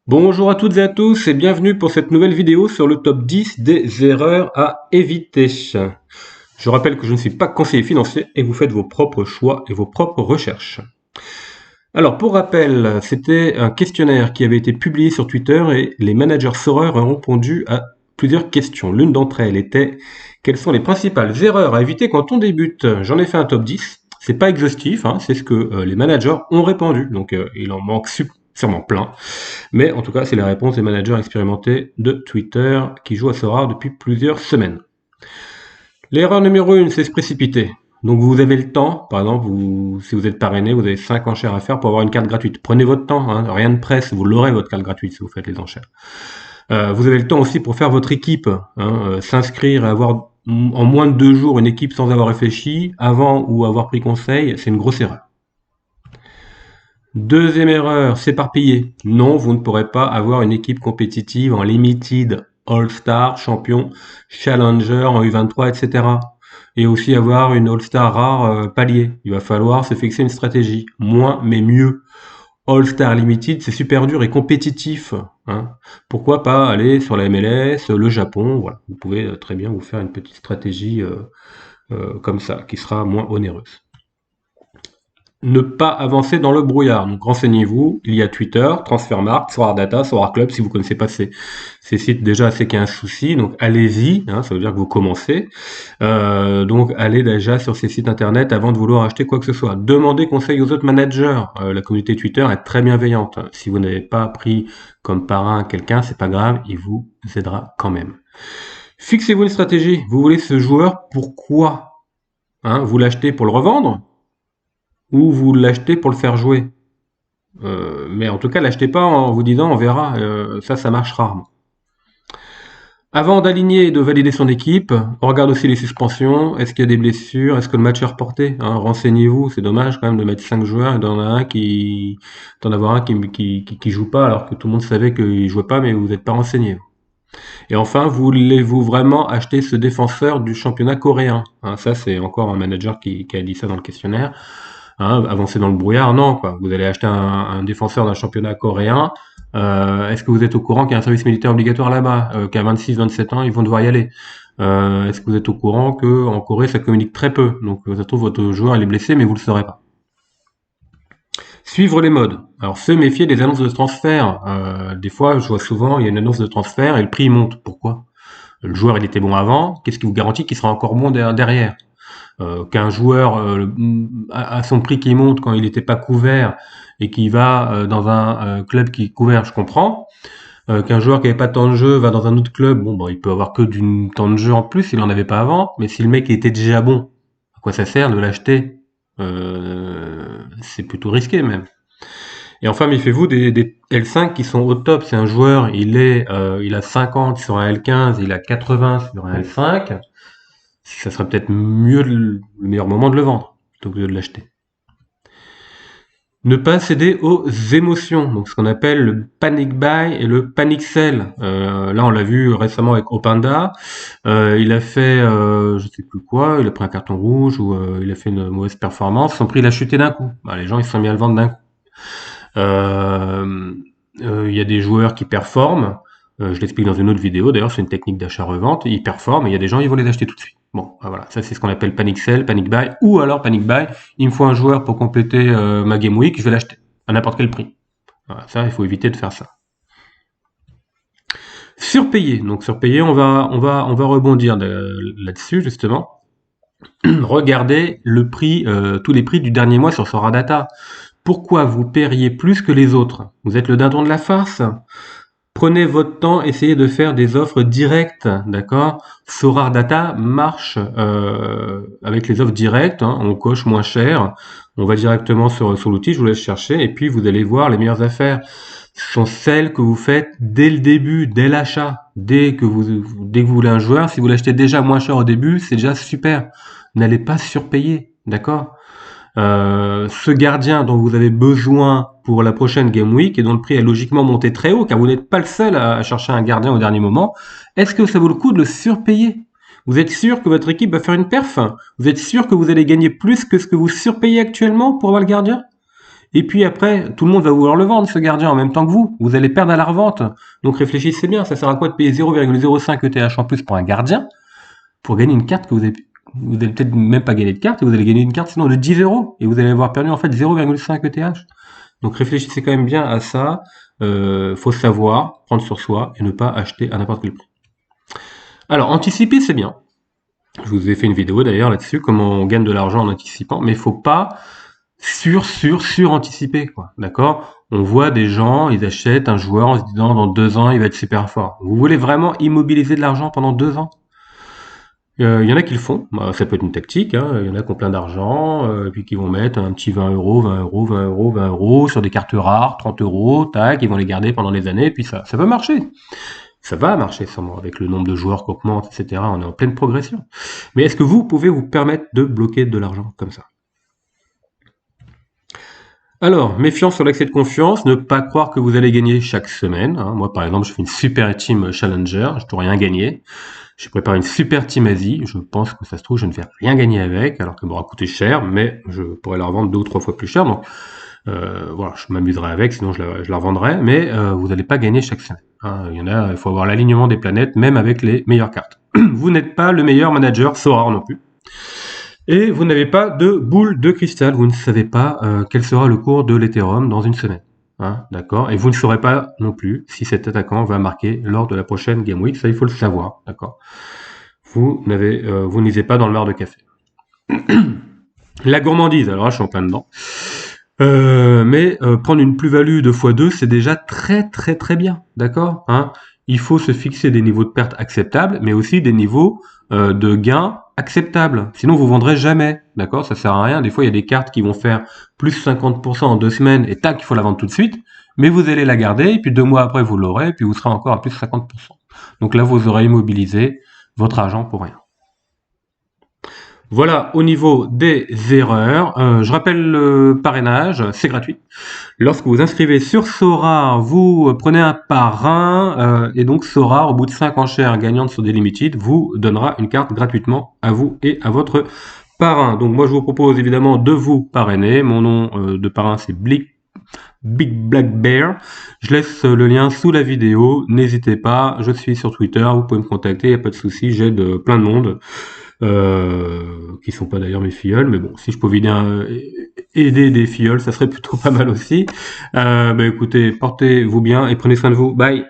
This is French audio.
Bonjour à toutes et à tous et bienvenue pour cette nouvelle vidéo sur le top 10 des erreurs à éviter. Je rappelle que je ne suis pas conseiller financier et vous faites vos propres choix et vos propres recherches. Alors pour rappel, c'était un questionnaire qui avait été publié sur Twitter et les managers Sorare ont répondu à plusieurs questions. L'une d'entre elles était: quelles sont les principales erreurs à éviter quand on débute? J'en ai fait un top 10. C'est pas exhaustif, hein, c'est ce que les managers ont répondu. Donc il en manque sûrement plein. Mais en tout cas, c'est la réponse des managers expérimentés de Twitter qui jouent à Sorare depuis plusieurs semaines. L'erreur numéro 1, c'est se précipiter. Donc vous avez le temps, par exemple, si vous êtes parrainé, vous avez 5 enchères à faire pour avoir une carte gratuite. Prenez votre temps, hein, rien de presse, vous l'aurez votre carte gratuite si vous faites les enchères. Vous avez le temps aussi pour faire votre équipe, hein, s'inscrire et avoir en moins de 2 jours une équipe sans avoir réfléchi, avant ou avoir pris conseil, c'est une grosse erreur. Deuxième erreur, s'éparpiller. Non, vous ne pourrez pas avoir une équipe compétitive en limited, all-star, champion, challenger, en U23, etc. Et aussi avoir une all-star rare palier. Il va falloir se fixer une stratégie. Moins, mais mieux. All-star limited, c'est super dur et compétitif, hein. Pourquoi pas aller sur la MLS, le Japon, voilà. Vous pouvez très bien vous faire une petite stratégie comme ça, qui sera moins onéreuse. Ne pas avancer dans le brouillard. Donc renseignez-vous, il y a Twitter, Transfermarkt, Sorare Data, Sorare Club, si vous connaissez pas ces sites déjà, c'est qu'il y a un souci, donc allez-y, hein, ça veut dire que vous commencez. Donc allez déjà sur ces sites internet avant de vouloir acheter quoi que ce soit. Demandez conseil aux autres managers. La communauté Twitter est très bienveillante. Si vous n'avez pas pris comme parrain quelqu'un, c'est pas grave, il vous aidera quand même. Fixez-vous une stratégie. Vous voulez ce joueur, pourquoi, hein, vous l'achetez pour le revendre ou vous l'achetez pour le faire jouer. Mais en tout cas, l'achetez pas en vous disant on verra, ça marche rarement. Avant d'aligner et de valider son équipe, on regarde aussi les suspensions, est-ce qu'il y a des blessures, est-ce que le match est reporté, hein, renseignez-vous, c'est dommage quand même de mettre 5 joueurs et d'en avoir un qui joue pas alors que tout le monde savait qu'il jouait pas mais vous n'êtes pas renseigné. Et enfin, voulez-vous vraiment acheter ce défenseur du championnat coréen, hein, ça c'est encore un manager qui a dit ça dans le questionnaire. Hein, avancer dans le brouillard, non, quoi. Vous allez acheter un défenseur d'un championnat coréen. Est-ce que vous êtes au courant qu'il y a un service militaire obligatoire là-bas, qu'à 26-27 ans, ils vont devoir y aller? Est-ce que vous êtes au courant qu'en Corée, ça communique très peu? Donc, ça se trouve, votre joueur, il est blessé, mais vous le saurez pas. Suivre les modes. Alors, se méfier des annonces de transfert. Des fois, je vois souvent, il y a une annonce de transfert et le prix monte. Pourquoi? Le joueur, il était bon avant. Qu'est-ce qui vous garantit qu'il sera encore bon derrière? Qu'un joueur à son prix qui monte quand il n'était pas couvert et qui va dans un club qui est couvert, je comprends. Qu'un joueur qui n'avait pas de temps de jeu va dans un autre club, bon, il peut avoir que du temps de jeu en plus, il n'en avait pas avant, mais si le mec était déjà bon, à quoi ça sert de l'acheter? C'est plutôt risqué même. Et enfin, méfiez-vous des L5 qui sont au top. Si un joueur, il a 50 sur un L15, il a 80 sur un L5, ça serait peut-être mieux le meilleur moment de le vendre plutôt que de l'acheter. Ne pas céder aux émotions, donc ce qu'on appelle le panic buy et le panic sell. Là, on l'a vu récemment avec Opanda. Il a fait, je sais plus quoi, il a pris un carton rouge ou il a fait une mauvaise performance. Son prix il a chuté d'un coup. Les gens ils se sont mis à le vendre d'un coup. Il y a des joueurs qui performent. Je l'explique dans une autre vidéo. D'ailleurs, c'est une technique d'achat-revente. Ils performent et il y a des gens, ils vont les acheter tout de suite. Bon, voilà, ça c'est ce qu'on appelle panic sell, panic buy, ou alors panic buy. Il me faut un joueur pour compléter ma game week, je vais l'acheter à n'importe quel prix. Voilà, ça, il faut éviter de faire ça. Surpayer. Donc surpayer, on va rebondir là-dessus justement. Regardez le prix, tous les prix du dernier mois sur Sorare Data. Pourquoi vous paieriez plus que les autres? Vous êtes le dindon de la farce? Prenez votre temps, essayez de faire des offres directes, d'accord? Sorare Data marche avec les offres directes, hein, on coche moins cher, on va directement sur l'outil, je vous laisse chercher, et puis vous allez voir les meilleures affaires. Ce sont celles que vous faites dès le début, dès l'achat, dès que vous voulez un joueur. Si vous l'achetez déjà moins cher au début, c'est déjà super. N'allez pas surpayer, d'accord? Ce gardien dont vous avez besoin pour la prochaine Game Week et dont le prix a logiquement monté très haut, car vous n'êtes pas le seul à chercher un gardien au dernier moment, est-ce que ça vaut le coup de le surpayer? Vous êtes sûr que votre équipe va faire une perf? Vous êtes sûr que vous allez gagner plus que ce que vous surpayez actuellement pour avoir le gardien? Et puis après, tout le monde va vouloir le vendre, ce gardien, en même temps que vous. Vous allez perdre à la revente. Donc réfléchissez bien, ça sert à quoi de payer 0,05 ETH en plus pour un gardien pour gagner une carte que vous allez peut-être même pas gagner de carte, et vous allez gagner une carte sinon de 10 euros, et vous allez avoir perdu en fait 0,5 ETH. Donc réfléchissez quand même bien à ça. Faut savoir prendre sur soi et ne pas acheter à n'importe quel prix. Alors anticiper c'est bien. Je vous ai fait une vidéo d'ailleurs là-dessus, comment on gagne de l'argent en anticipant, mais il faut pas sur-anticiper, quoi. D'accord? On voit des gens, ils achètent un joueur en se disant dans 2 ans il va être super fort. Vous voulez vraiment immobiliser de l'argent pendant 2 ans? Il y en a qui le font, bah, ça peut être une tactique, hein. Il y en a qui ont plein d'argent, et puis qui vont mettre un petit 20 euros, 20 euros, 20 euros, 20 euros sur des cartes rares, 30 euros, tac, ils vont les garder pendant des années, et puis ça peut marcher. Ça va marcher sûrement avec le nombre de joueurs qui augmente, etc. On est en pleine progression. Mais est-ce que vous pouvez vous permettre de bloquer de l'argent comme ça? Alors, méfiance sur l'excès de confiance, ne pas croire que vous allez gagner chaque semaine, hein. Moi, par exemple, je fais une super team Challenger, je ne dois rien gagner. J'ai préparé une super team Asie, je pense que ça se trouve, je ne vais rien gagner avec, alors qu'elle m'aura coûté cher, mais je pourrais la revendre 2 ou 3 fois plus cher, donc voilà, je m'amuserai avec, sinon je la revendrai, mais vous n'allez pas gagner chaque semaine, hein. Il y en a, il faut avoir l'alignement des planètes, même avec les meilleures cartes. Vous n'êtes pas le meilleur manager, Sora non plus. Et vous n'avez pas de boule de cristal, vous ne savez pas quel sera le cours de l'Ethereum dans une semaine. Hein, d'accord. Et vous ne saurez pas non plus si cet attaquant va marquer lors de la prochaine Game Week, ça il faut le savoir, d'accord. Vous vous n'isez pas dans le beurre de café. La gourmandise, alors là, je suis en plein dedans. Mais prendre une plus-value de x2, c'est déjà très très très bien, d'accord, hein. Il faut se fixer des niveaux de perte acceptables, mais aussi des niveaux de gains acceptables. Sinon, vous vendrez jamais, d'accord? Ça sert à rien. Des fois, il y a des cartes qui vont faire plus 50% en 2 semaines, et tac, il faut la vendre tout de suite. Mais vous allez la garder, et puis 2 mois après, vous l'aurez, et puis vous serez encore à plus 50%. Donc là, vous aurez immobilisé votre argent pour rien. Voilà au niveau des erreurs. Je rappelle le parrainage, c'est gratuit. Lorsque vous inscrivez sur Sora, vous prenez un parrain, et donc Sora, au bout de 5 enchères gagnantes sur des limited, vous donnera une carte gratuitement à vous et à votre parrain. Donc moi je vous propose évidemment de vous parrainer. Mon nom de parrain c'est Big Black Bear. Je laisse le lien sous la vidéo. N'hésitez pas, je suis sur Twitter, vous pouvez me contacter, il n'y a pas de souci, j'aide plein de monde. Qui sont pas d'ailleurs mes filleuls, mais bon, si je pouvais aider des filleuls, ça serait plutôt pas mal aussi. Écoutez, portez-vous bien et prenez soin de vous. Bye.